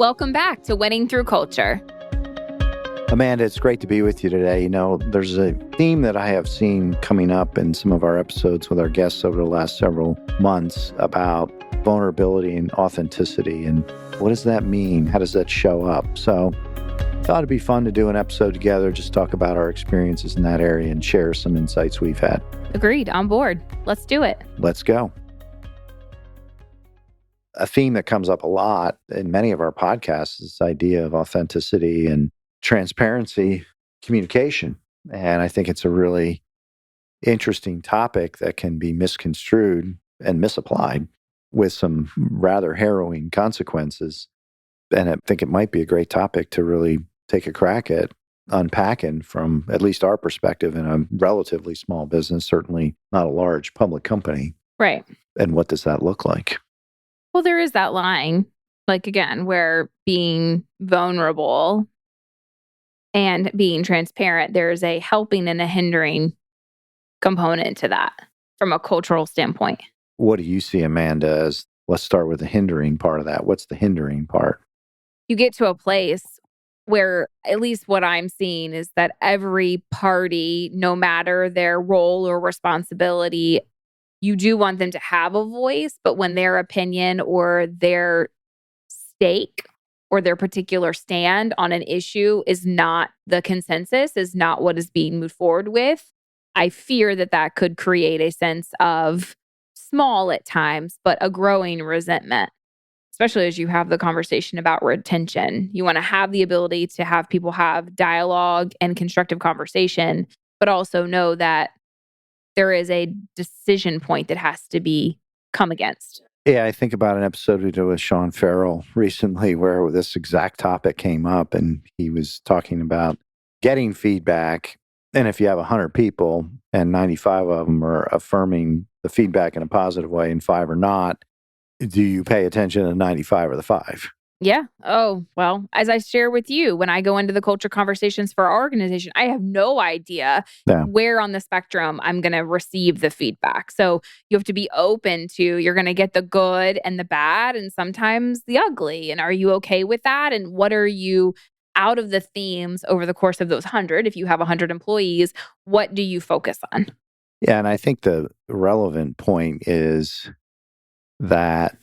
Welcome back to Winning Through Culture. Amanda, it's great to be with you today. You know, there's a theme that I have seen coming up in some of our episodes with our guests over the last several months about vulnerability and authenticity. And what does that mean? How does that show up? So I thought it'd be fun to do an episode together, just talk about our experiences in that area and share some insights we've had. Agreed. On board. Let's do it. Let's go. A theme that comes up a lot in many of our podcasts is this idea of authenticity and transparency, communication. And I think it's a really interesting topic that can be misconstrued and misapplied with some rather harrowing consequences. And I think it might be a great topic to really take a crack at unpacking from at least our perspective in a relatively small business, certainly not a large public company. Right. And what does that look like? Well, there is that line, like again, where being vulnerable and being transparent, there's a helping and a hindering component to that from a cultural standpoint. What do you see, Amanda, as, let's start with the hindering part of that. What's the hindering part? You get to a place where, at least what I'm seeing, is that every party, no matter their role or responsibility, you do want them to have a voice, but when their opinion or their stake or their particular stand on an issue is not the consensus, is not what is being moved forward with, I fear that that could create a sense of small at times, but a growing resentment, especially as you have the conversation about retention. You want to have the ability to have people have dialogue and constructive conversation, but also know that there is a decision point that has to be come against. Yeah, I think about an episode we did with Sean Farrell recently where this exact topic came up, and he was talking about getting feedback. And if you have 100 people and 95 of them are affirming the feedback in a positive way and 5 are not, do you pay attention to 95 or the 5? Yeah. Oh, well, as I share with you, when I go into the culture conversations for our organization, I have no idea where on the spectrum I'm going to receive the feedback. So you have to be open to, you're going to get the good and the bad and sometimes the ugly. And are you okay with that? And what are you, out of the themes over the course of those 100, if you have 100 employees, what do you focus on? Yeah. And I think the relevant point is that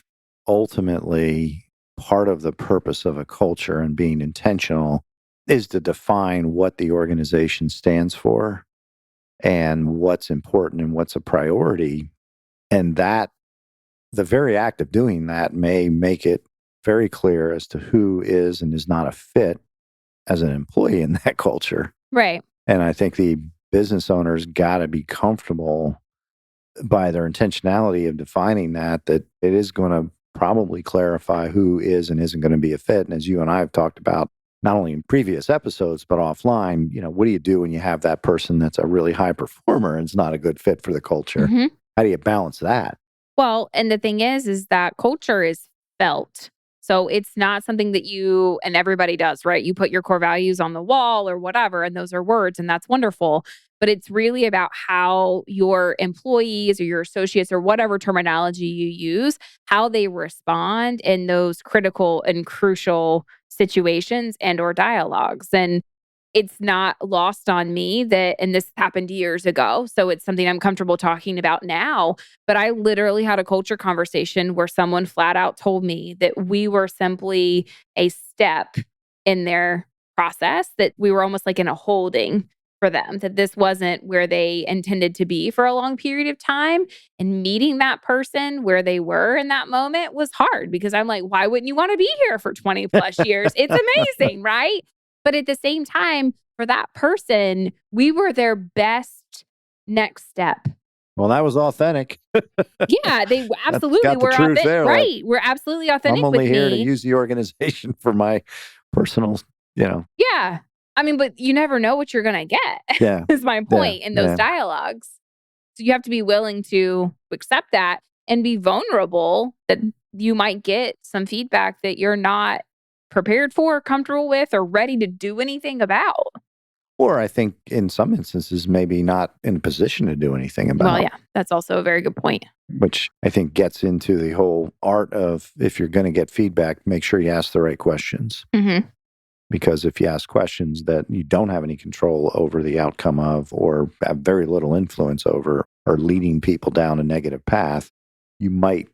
ultimately, part of the purpose of a culture and being intentional is to define what the organization stands for and what's important and what's a priority. And that the very act of doing that may make it very clear as to who is and is not a fit as an employee in that culture. Right. And I think the business owners got to be comfortable by their intentionality of defining that it is going to probably clarify who is and isn't going to be a fit. And as you and I have talked about, not only in previous episodes, but offline, you know, what do you do when you have that person that's a really high performer and is not a good fit for the culture? Mm-hmm. How do you balance that? Well, and the thing is that culture is felt. So it's not something that you, and everybody does, right? You put your core values on the wall or whatever, and those are words, and that's wonderful. But it's really about how your employees or your associates or whatever terminology you use, how they respond in those critical and crucial situations and or dialogues. And it's not lost on me that, and this happened years ago, so it's something I'm comfortable talking about now, but I literally had a culture conversation where someone flat out told me that we were simply a step in their process, that we were almost like in a holding for them, that this wasn't where they intended to be for a long period of time. And meeting that person where they were in that moment was hard because I'm like, why wouldn't you want to be here for 20 plus years? It's amazing, right? But at the same time, for that person, we were their best next step. Well, that was authentic. Yeah, they absolutely were authentic. There, right. Like, we're absolutely authentic. I'm only with here me. to use the organization for my personal, Yeah. I mean, but you never know what you're going to get. Yeah. Is my point in those dialogues. So you have to be willing to accept that and be vulnerable that you might get some feedback that you're not prepared for, comfortable with, or ready to do anything about. Or I think in some instances, maybe not in a position to do anything about. Well, yeah, that's also a very good point. which I think gets into the whole art of, if you're going to get feedback, make sure you ask the right questions. Mm-hmm. Because if you ask questions that you don't have any control over the outcome of, or have very little influence over, or leading people down a negative path, you might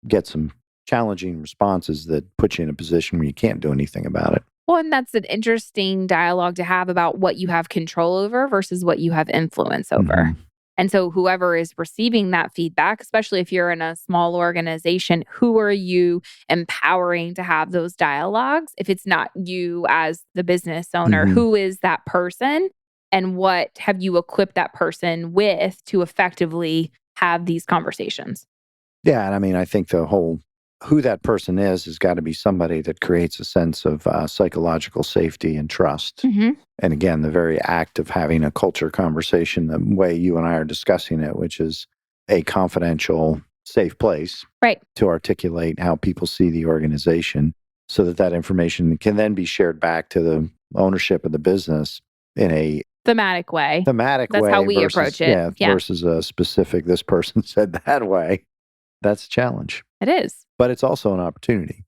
get some challenging responses that put you in a position where you can't do anything about it. Well, and that's an interesting dialogue to have about what you have control over versus what you have influence over. Mm-hmm. And so whoever is receiving that feedback, especially if you're in a small organization, who are you empowering to have those dialogues? If it's not you as the business owner, Mm-hmm. who is that person? And what have you equipped that person with to effectively have these conversations? Yeah. And I mean, I think the whole who that person is has got to be somebody that creates a sense of psychological safety and trust. Mm-hmm. And again, the very act of having a culture conversation, the way you and I are discussing it, which is a confidential, safe place Right. to articulate how people see the organization, so that that information can then be shared back to the ownership of the business in a Thematic way. thematic That's way. how we versus, approach it. Yeah. Versus a specific, this person said that way. That's a challenge. It is. But it's also an opportunity.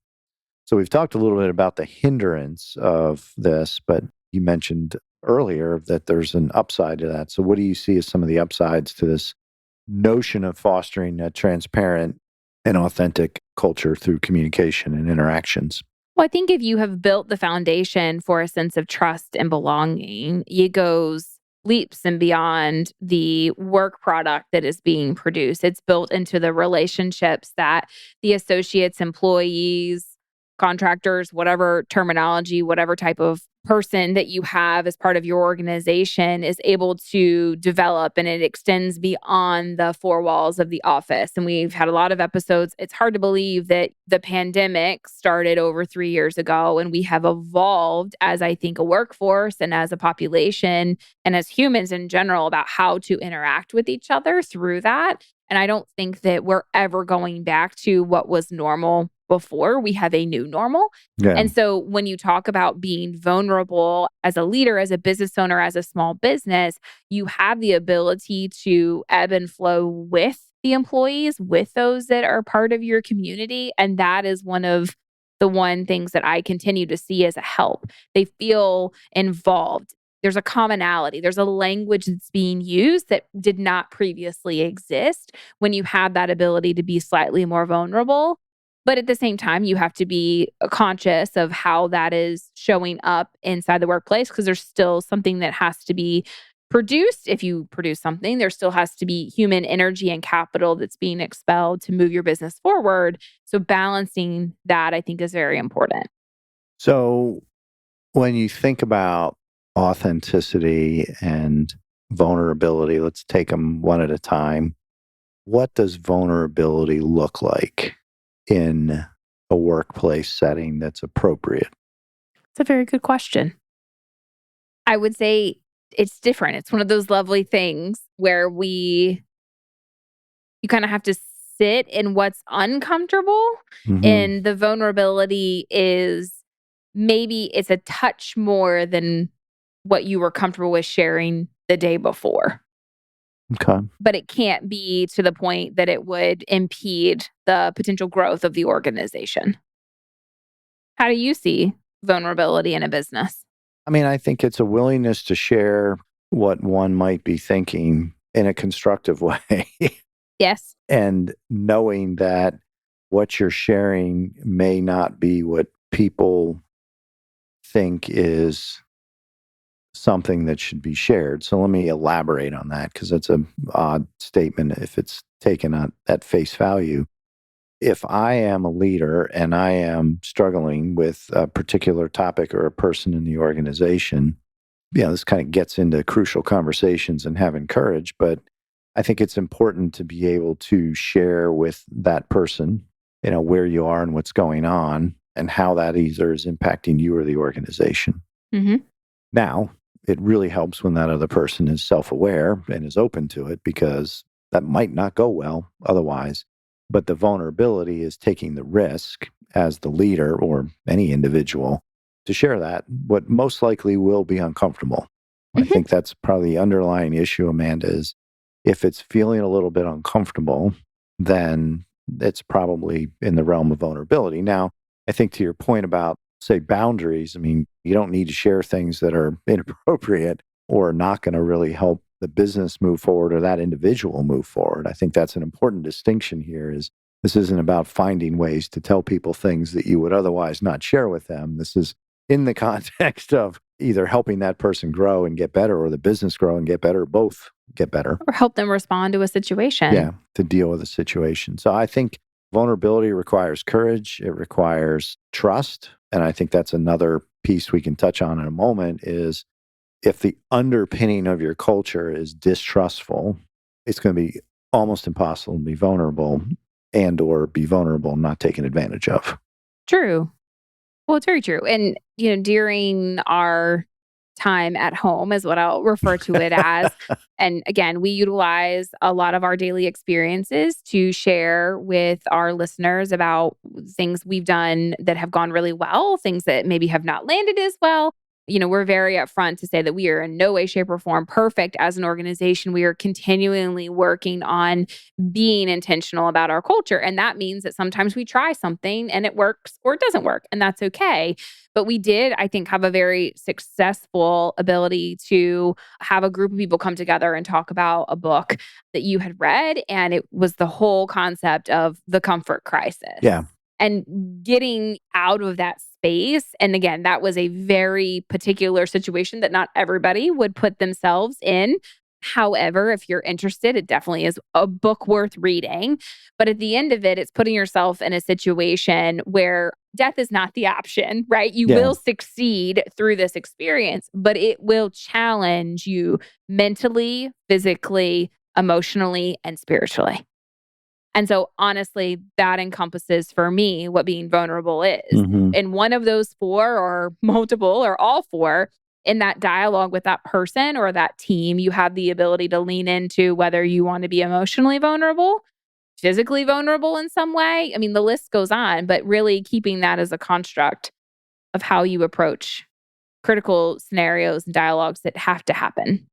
So we've talked a little bit about the hindrance of this, but you mentioned earlier that there's an upside to that. So what do you see as some of the upsides to this notion of fostering a transparent and authentic culture through communication and interactions? Well, I think if you have built the foundation for a sense of trust and belonging, it goes leaps and beyond the work product that is being produced. It's built into the relationships that the associates, employees, contractors, whatever terminology, whatever type of person that you have as part of your organization is able to develop, and it extends beyond the four walls of the office. And we've had a lot of episodes. It's hard to believe that the pandemic started over 3 years ago, and we have evolved as, I think, a workforce and as a population and as humans in general about how to interact with each other through that. And I don't think that we're ever going back to what was normal before. We have a new normal. Yeah. And so when you talk about being vulnerable as a leader, as a business owner, as a small business, you have the ability to ebb and flow with the employees, with those that are part of your community. And that is one of the things that I continue to see as a help. They feel involved. There's a commonality. There's a language that's being used that did not previously exist when you have that ability to be slightly more vulnerable. But at the same time, you have to be conscious of how that is showing up inside the workplace, because there's still something that has to be produced. If you produce something, there still has to be human energy and capital that's being expelled to move your business forward. So balancing that, I think, is very important. So when you think about authenticity and vulnerability, let's take them one at a time. What does vulnerability look like in a workplace setting that's appropriate? It's a very good question. I would say it's different. It's one of those lovely things where you kind of have to sit in what's uncomfortable. Mm-hmm. And the vulnerability is maybe it's a touch more than what you were comfortable with sharing the day before. Okay. But it can't be to the point that it would impede the potential growth of the organization. How do you see vulnerability in a business? I mean, I think it's a willingness to share what one might be thinking in a constructive way. Yes. And knowing that what you're sharing may not be what people think is something that should be shared. So let me elaborate on that, because it's an odd statement if it's taken at face value. If I am a leader and I am struggling with a particular topic or a person in the organization, this kind of gets into crucial conversations and having courage. But I think it's important to be able to share with that person, where you are and what's going on and how that either is impacting you or the organization. Mm-hmm. Now, it really helps when that other person is self-aware and is open to it, because that might not go well otherwise. But the vulnerability is taking the risk as the leader or any individual to share that, what most likely will be uncomfortable. Mm-hmm. I think that's probably the underlying issue, Amanda, is if it's feeling a little bit uncomfortable, then it's probably in the realm of vulnerability. Now, I think to your point about, say, boundaries, I mean, you don't need to share things that are inappropriate or not going to really help the business move forward or that individual move forward. I think that's an important distinction here is this isn't about finding ways to tell people things that you would otherwise not share with them. This is in the context of either helping that person grow and get better or the business grow and get better, or both get better. Or help them respond to a situation. Yeah, to deal with a situation. So I think vulnerability requires courage. It requires trust. And I think that's another piece we can touch on in a moment is if the underpinning of your culture is distrustful, it's going to be almost impossible to be vulnerable and or be vulnerable and not taken advantage of. True. Well, it's very true. And, during our time at home is what I'll refer to it as. And again, we utilize a lot of our daily experiences to share with our listeners about things we've done that have gone really well, things that maybe have not landed as well. We're very upfront to say that we are in no way, shape, or form perfect as an organization. We are continually working on being intentional about our culture. And that means that sometimes we try something and it works or it doesn't work, and that's okay. But we did, I think, have a very successful ability to have a group of people come together and talk about a book that you had read. And it was the whole concept of the comfort crisis. Yeah. And getting out of that space. And again, that was a very particular situation that not everybody would put themselves in. However, if you're interested, it definitely is a book worth reading. But at the end of it, it's putting yourself in a situation where death is not the option, right? You will succeed through this experience, but it will challenge you mentally, physically, emotionally, and spiritually. And so honestly, that encompasses for me what being vulnerable is. Mm-hmm. And one of those four or multiple or all four, in that dialogue with that person or that team, you have the ability to lean into whether you want to be emotionally vulnerable, physically vulnerable in some way. I mean, the list goes on, but really keeping that as a construct of how you approach critical scenarios and dialogues that have to happen.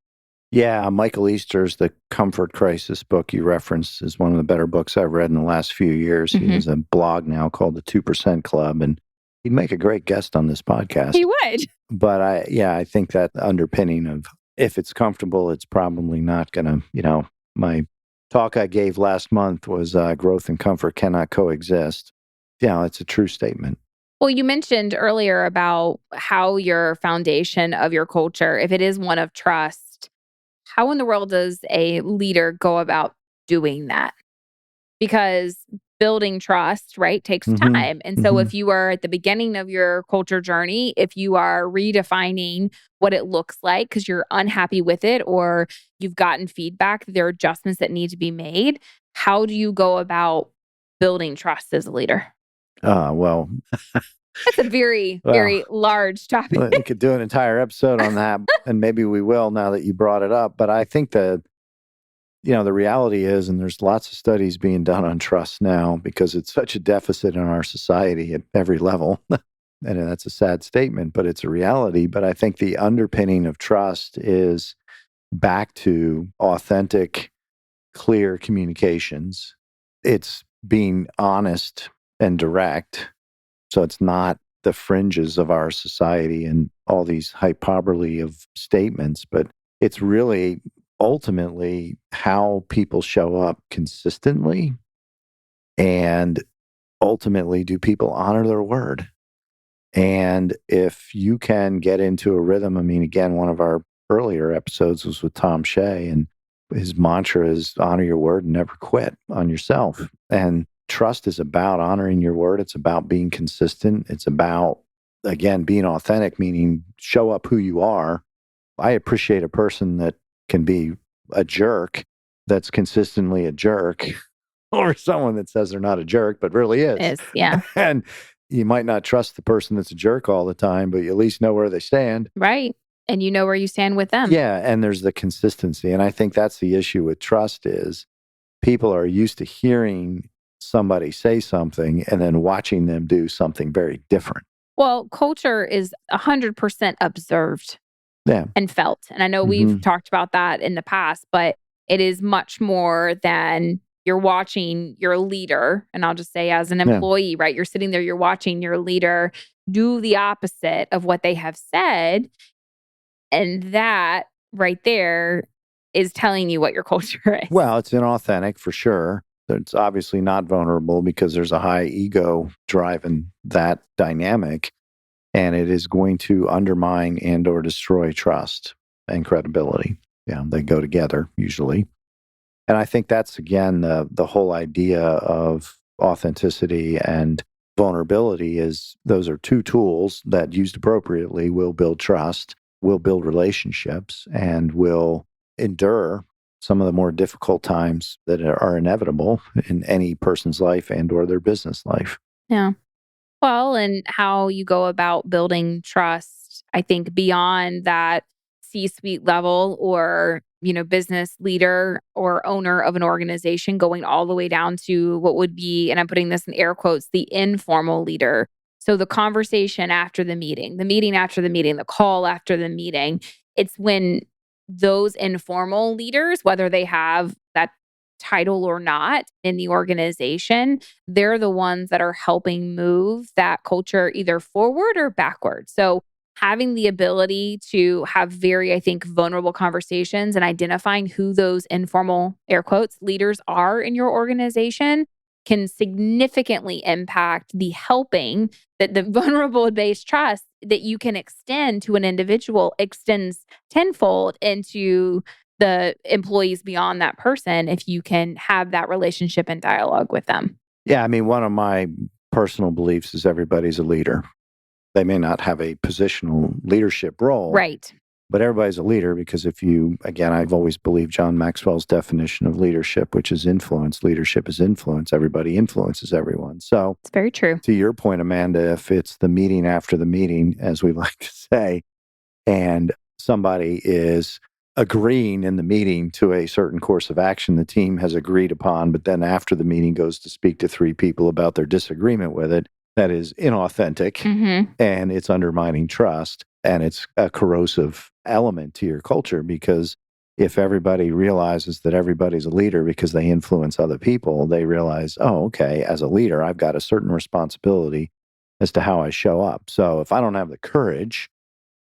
Yeah, Michael Easter's The Comfort Crisis book you referenced is one of the better books I've read in the last few years. Mm-hmm. He has a blog now called the 2% Club, and he'd make a great guest on this podcast. He would. But I think that underpinning of if it's comfortable, it's probably not going to, my talk I gave last month was growth and comfort cannot coexist. It's a true statement. Well, you mentioned earlier about how your foundation of your culture, if it is one of trust, how in the world does a leader go about doing that? Because building trust, right, takes time. And so if you are at the beginning of your culture journey, if you are redefining what it looks like because you're unhappy with it or you've gotten feedback, there are adjustments that need to be made, how do you go about building trust as a leader? Well, that's a very, very large topic. We could do an entire episode on that, and maybe we will now that you brought it up. But I think that, the reality is, and there's lots of studies being done on trust now because it's such a deficit in our society at every level. And that's a sad statement, but it's a reality. But I think the underpinning of trust is back to authentic, clear communications. It's being honest and direct. So it's not the fringes of our society and all these hyperbole of statements, but it's really ultimately how people show up consistently. And ultimately, do people honor their word? And if you can get into a rhythm, I mean, again, one of our earlier episodes was with Tom Shea, and his mantra is honor your word and never quit on yourself. And trust is about honoring your word. It's about being consistent. It's about, again, being authentic, meaning show up who you are. I appreciate a person that can be a jerk that's consistently a jerk over someone that says they're not a jerk, but really is. Yeah. And you might not trust the person that's a jerk all the time, but you at least know where they stand. Right. And you know where you stand with them. Yeah. And there's the consistency. And I think that's the issue with trust is people are used to hearing somebody say something and then watching them do something very different. Well, culture is 100% observed and felt. And I know we've talked about that in the past, but it is much more than you're watching your leader, and I'll just say as an employee, right? You're sitting there, you're watching your leader do the opposite of what they have said. And that right there is telling you what your culture is. Well, it's inauthentic for sure. It's obviously not vulnerable because there's a high ego driving that dynamic, and it is going to undermine and or destroy trust and credibility. Yeah, they go together usually. And I think that's, again, the whole idea of authenticity and vulnerability is those are two tools that used appropriately will build trust, will build relationships, and will endure some of the more difficult times that are inevitable in any person's life and or their business life. Yeah. Well, and how you go about building trust, I think beyond that C-suite level or, business leader or owner of an organization, going all the way down to what would be, and I'm putting this in air quotes, the informal leader. So the conversation after the meeting after the meeting, the call after the meeting, it's when those informal leaders, whether they have that title or not in the organization, they're the ones that are helping move that culture either forward or backward. So having the ability to have very, I think, vulnerable conversations and identifying who those informal, air quotes, leaders are in your organization can significantly impact the helping that the vulnerable based trust that you can extend to an individual extends tenfold into the employees beyond that person if you can have that relationship and dialogue with them. Yeah, I mean, one of my personal beliefs is everybody's a leader. They may not have a positional leadership role, right? But everybody's a leader because again, I've always believed John Maxwell's definition of leadership, which is influence. Leadership is influence. Everybody influences everyone. So it's very true. To your point, Amanda, if it's the meeting after the meeting, as we like to say, and somebody is agreeing in the meeting to a certain course of action the team has agreed upon, but then after the meeting goes to speak to three people about their disagreement with it, that is inauthentic and it's undermining trust. And it's a corrosive element to your culture because if everybody realizes that everybody's a leader because they influence other people, they realize, oh, okay, as a leader, I've got a certain responsibility as to how I show up. So if I don't have the courage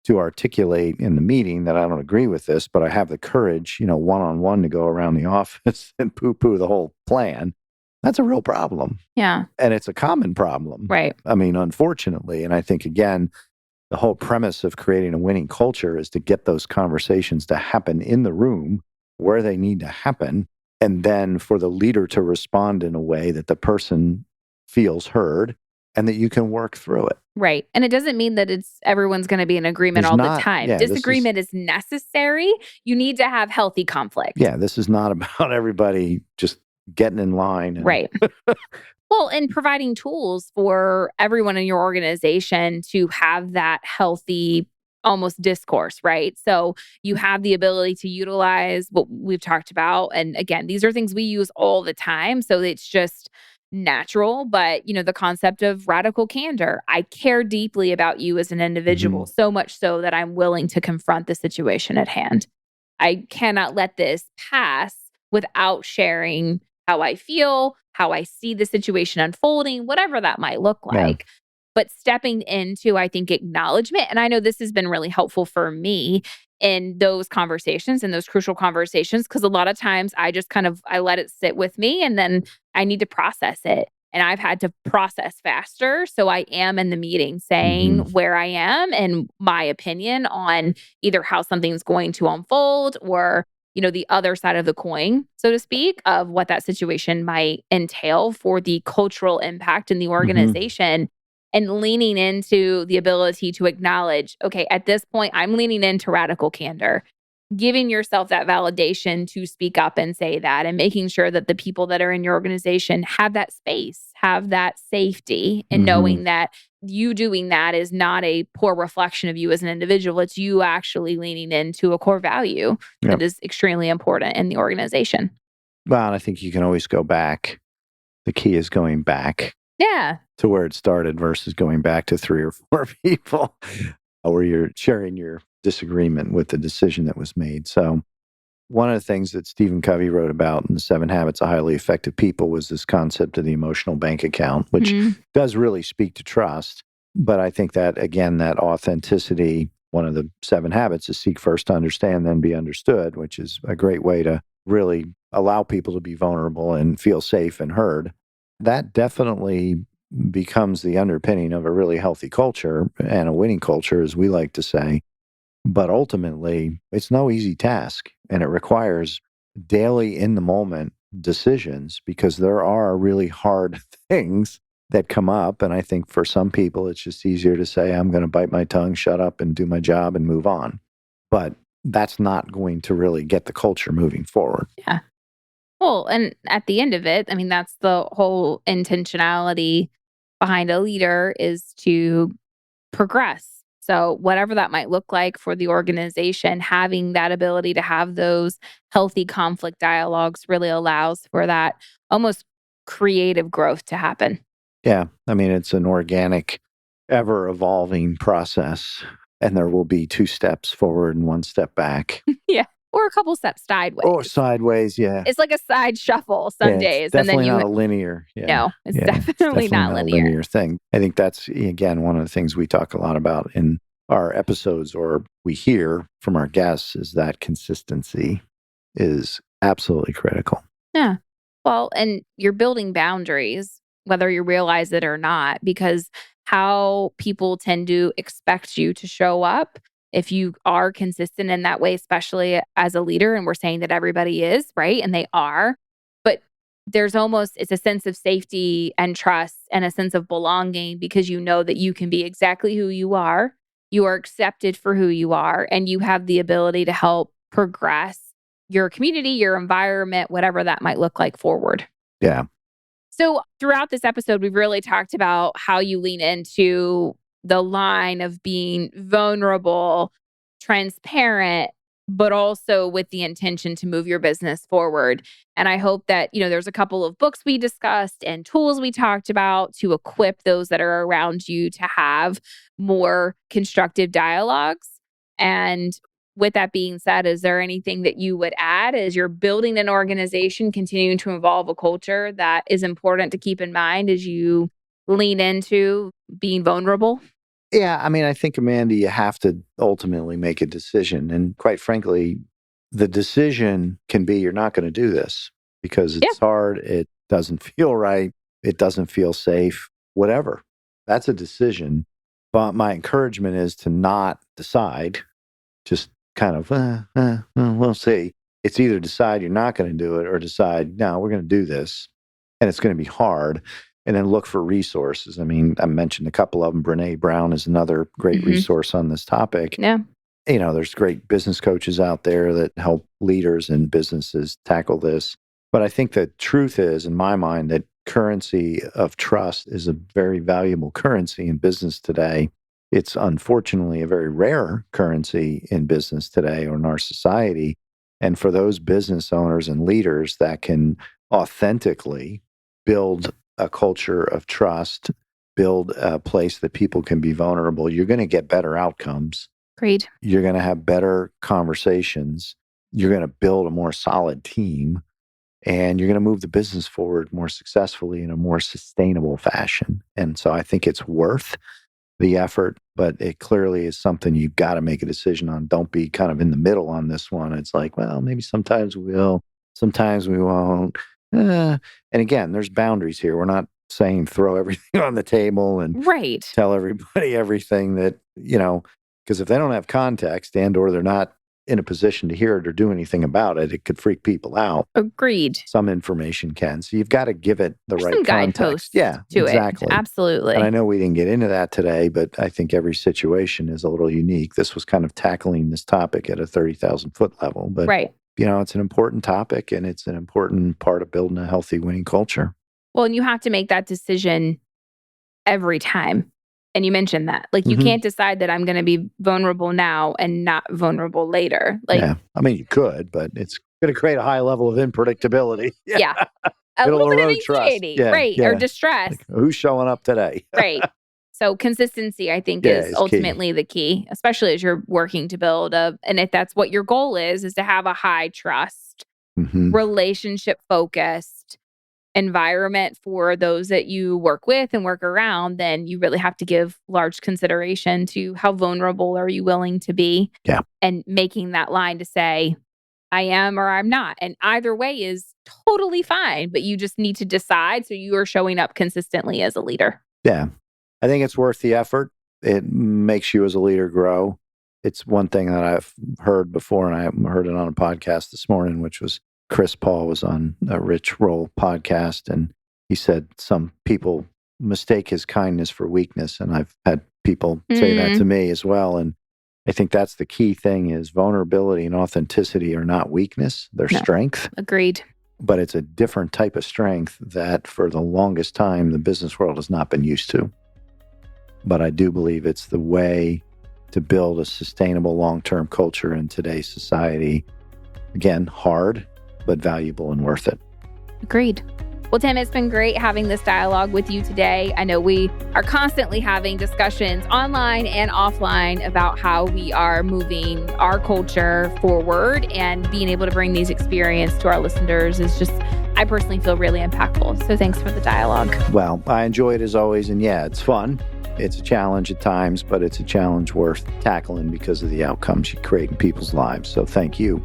to articulate in the meeting that I don't agree with this, but I have the courage, one-on-one to go around the office and poo-poo the whole plan, that's a real problem. Yeah. And it's a common problem. Right. I mean, unfortunately. And I think, again, the whole premise of creating a winning culture is to get those conversations to happen in the room where they need to happen. And then for the leader to respond in a way that the person feels heard and that you can work through it. Right. And it doesn't mean that everyone's going to be in agreement the time. Disagreement is necessary. You need to have healthy conflict. Yeah. This is not about everybody just getting in line. Right. Well, and providing tools for everyone in your organization to have that healthy, almost discourse, right? So you have the ability to utilize what we've talked about. And again, these are things we use all the time. So it's just natural. But, the concept of radical candor. I care deeply about you as an individual, so much so that I'm willing to confront the situation at hand. I cannot let this pass without sharing how I feel, how I see the situation unfolding, whatever that might look like. Yeah. But stepping into, I think, acknowledgement. And I know this has been really helpful for me in those conversations, in those crucial conversations, because a lot of times I just I let it sit with me and then I need to process it. And I've had to process faster. So I am in the meeting saying where I am and my opinion on either how something's going to unfold or the other side of the coin, so to speak, of what that situation might entail for the cultural impact in the organization and leaning into the ability to acknowledge, okay, at this point, I'm leaning into radical candor, giving yourself that validation to speak up and say that and making sure that the people that are in your organization have that space, have that safety and knowing that you doing that is not a poor reflection of you as an individual. It's you actually leaning into a core value that is extremely important in the organization. Well, and I think you can always go back. The key is going back. Yeah. To where it started versus going back to 3 or 4 people where you're sharing your disagreement with the decision that was made. So one of the things that Stephen Covey wrote about in the 7 Habits of Highly Effective People was this concept of the emotional bank account, which does really speak to trust. But I think that, again, that authenticity, one of the 7 habits is seek first to understand, then be understood, which is a great way to really allow people to be vulnerable and feel safe and heard. That definitely becomes the underpinning of a really healthy culture and a winning culture, as we like to say. But ultimately, it's no easy task, and it requires daily in the moment decisions because there are really hard things that come up. And I think for some people, it's just easier to say, I'm going to bite my tongue, shut up, and do my job and move on. But that's not going to really get the culture moving forward. Yeah. Well, and at the end of it, I mean, that's the whole intentionality behind a leader is to progress. So whatever that might look like for the organization, having that ability to have those healthy conflict dialogues really allows for that almost creative growth to happen. Yeah. I mean, it's an organic, ever evolving process, and there will be 2 steps forward and 1 step back. Yeah. Or a couple steps sideways. Or sideways, yeah. It's like a side shuffle some Yeah, days. it's definitely and then not a linear. Yeah. No, it's Yeah, definitely not a linear. linear thing. I think that's, again, one of the things we talk a lot about in our episodes, or we hear from our guests, is that consistency is absolutely critical. Yeah. Well, and you're building boundaries, whether you realize it or not, because how people tend to expect you to show up if you are consistent in that way, especially as a leader. And we're saying that everybody is, right? And they are. But there's almost, it's a sense of safety and trust and a sense of belonging because you know that you can be exactly who you are. You are accepted for who you are, and you have the ability to help progress your community, your environment, whatever that might look like forward. Yeah. So throughout this episode, we've really talked about how you lean into the line of being vulnerable, transparent, but also with the intention to move your business forward. And I hope that, there's a couple of books we discussed and tools we talked about to equip those that are around you to have more constructive dialogues. And with that being said, is there anything that you would add as you're building an organization, continuing to evolve a culture that is important to keep in mind as you lean into being vulnerable? Yeah. I mean, I think, Amanda, you have to ultimately make a decision. And quite frankly, the decision can be you're not going to do this because it's hard. It doesn't feel right. It doesn't feel safe, whatever. That's a decision. But my encouragement is to not decide, just kind of, we'll see. It's either decide you're not going to do it or decide, no, we're going to do this. And it's going to be hard. And then look for resources. I mean, I mentioned a couple of them. Brene Brown is another great resource on this topic. Yeah. There's great business coaches out there that help leaders and businesses tackle this. But I think the truth is, in my mind, that currency of trust is a very valuable currency in business today. It's unfortunately a very rare currency in business today or in our society. And for those business owners and leaders that can authentically build a culture of trust, build a place that people can be vulnerable, you're going to get better outcomes. Great. You're going to have better conversations. You're going to build a more solid team, and you're going to move the business forward more successfully in a more sustainable fashion. And so I think it's worth the effort, but it clearly is something you've got to make a decision on. Don't be kind of in the middle on this one. It's like, well, maybe sometimes we will, sometimes we won't. And again, there's boundaries here. We're not saying throw everything on the table and tell everybody everything that, because if they don't have context and or they're not in a position to hear it or do anything about it, it could freak people out. Agreed. Some information can. So you've got to give it the right some context. Guideposts yeah, to exactly. It. Absolutely. And I know we didn't get into that today, but I think every situation is a little unique. This was kind of tackling this topic at a 30,000 foot level, but it's an important topic and it's an important part of building a healthy winning culture. Well, and you have to make that decision every time. And you mentioned that. Like, you can't decide that I'm going to be vulnerable now and not vulnerable later. I mean, you could, but it's going to create a high level of unpredictability. Yeah. A It'll little bit of erode anxiety, trust. or distress. Like, who's showing up today? Right. So consistency, I think, Yeah, is is key. ultimately the key, especially as you're working to build and if that's what your goal is to have a high trust, Hmm. relationship focused environment for those that you work with and work around, then you really have to give large consideration to how vulnerable are you willing to be Yeah. and making that line to say, I am or I'm not. And either way is totally fine, but you just need to decide so you are showing up consistently as a leader. Yeah. I think it's worth the effort. It makes you as a leader grow. It's one thing that I've heard before, and I heard it on a podcast this morning, which was Chris Paul was on a Rich Roll podcast, and he said some people mistake his kindness for weakness. And I've had people say that to me as well. And I think that's the key thing is vulnerability and authenticity are not weakness, they're strength. Agreed. But it's a different type of strength that for the longest time, the business world has not been used to. But I do believe it's the way to build a sustainable long-term culture in today's society. Again, hard, but valuable and worth it. Agreed. Well, Tim, it's been great having this dialogue with you today. I know we are constantly having discussions online and offline about how we are moving our culture forward, and being able to bring these experiences to our listeners is just, I personally feel really impactful. So thanks for the dialogue. Well, I enjoy it as always. And yeah, it's fun. It's a challenge at times, but it's a challenge worth tackling because of the outcomes you create in people's lives. So thank you.